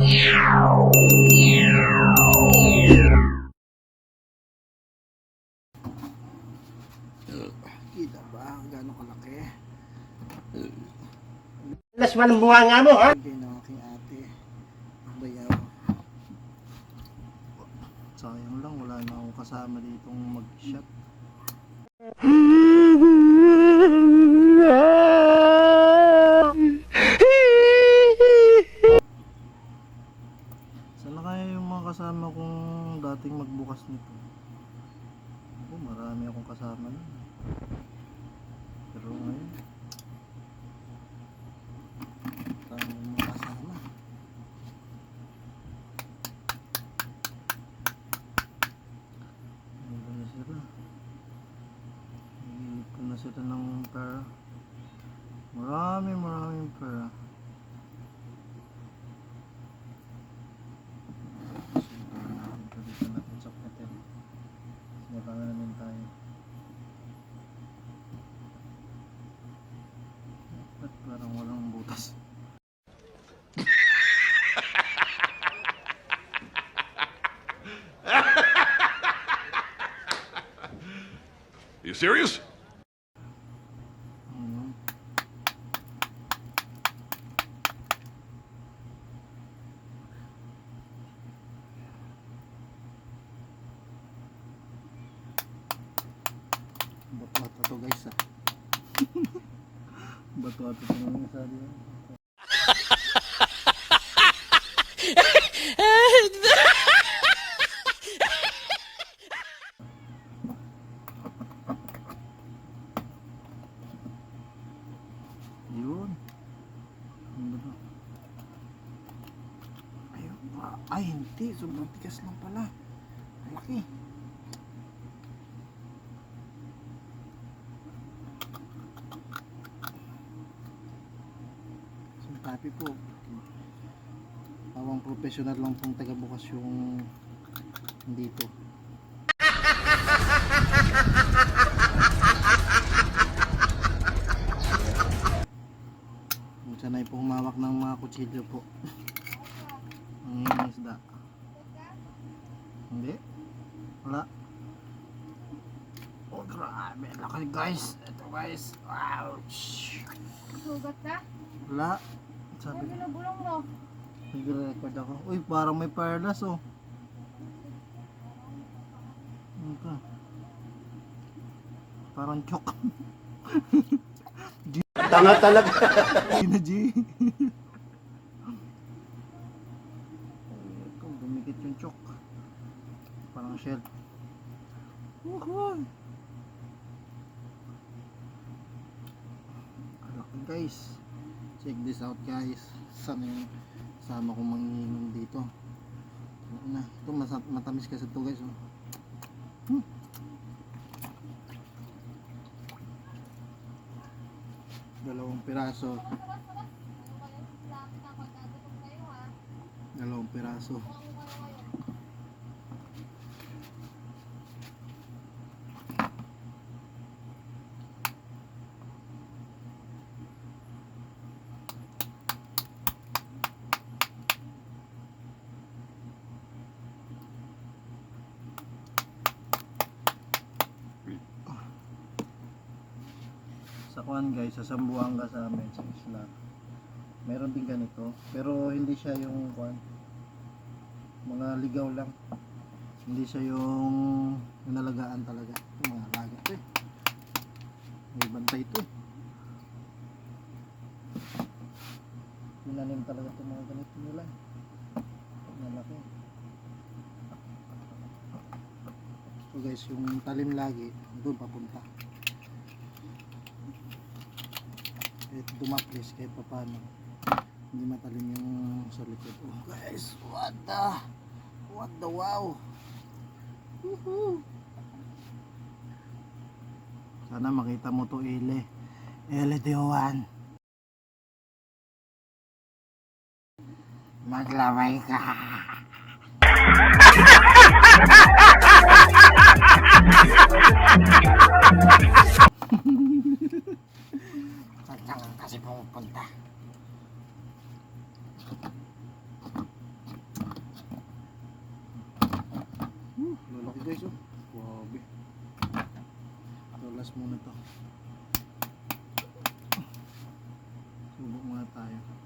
Kita ba? Gano'ng kalaki? Las man ang bunga nga mo, ha? Hindi na aking ate. Bayaw. Sayang lang, wala na akong kasama ditong mag-shot. Sana kaya yung mga kasama kong dating magbukas nito? Marami akong kasama nun. Pero ngayon, marami mga kasama. Ano na sila? Hihilip ko na sila ng pera. Maraming pera. Dito natin sa hotel. Sinabanga namin tayo. Ba't parang walang butas? You serious? Bato-ato to guys ah. Bato-ato to naman sa diyan. Yun. Ano ba? Ayun pa. Ay hindi, sobrang tigas lang pala. Ang laki. Tapi po awang professional lang pong taga-bukas yung dito. Sanay po humawak ng mga kutsilyo po. Ang isda. Hindi? Wala. Oh grabe, laki guys. Ito guys. Ouch. Sugat ka? Wala. Sabi ko. Binubulong mo. Nag-record ako. Uy, parang may parlas oh. Ano? Parang chok. Tanga talaga. Gina G. Ito, dumikit yung chok. Parang shell. Woohoo! Alaki guys. Check this out guys. Sana yung sama kong manginginom dito. Na, ito matamis kasi ito guys oh. Dalawang piraso. Dalawang piraso. Sa kuan guys, sa Zamboanga sa amin sa isla. Meron din ganito, pero hindi siya yung kuan. Mga ligaw lang. Hindi siya yung nalagaan talaga. Yung mga alaga ito eh. May bantay ito eh. Tinanim talaga itong mga ganito nila. Malaki. So guys, yung talim lagi doon papunta. Kahit dumaplis kahit paano hindi matalim yung sa likod. Oh guys, what the wow. Woohoo. Sana makita mo to Ele Diwan. Maglaway ka. Saan kasi pumupunta? muna to. Subok muna tayo.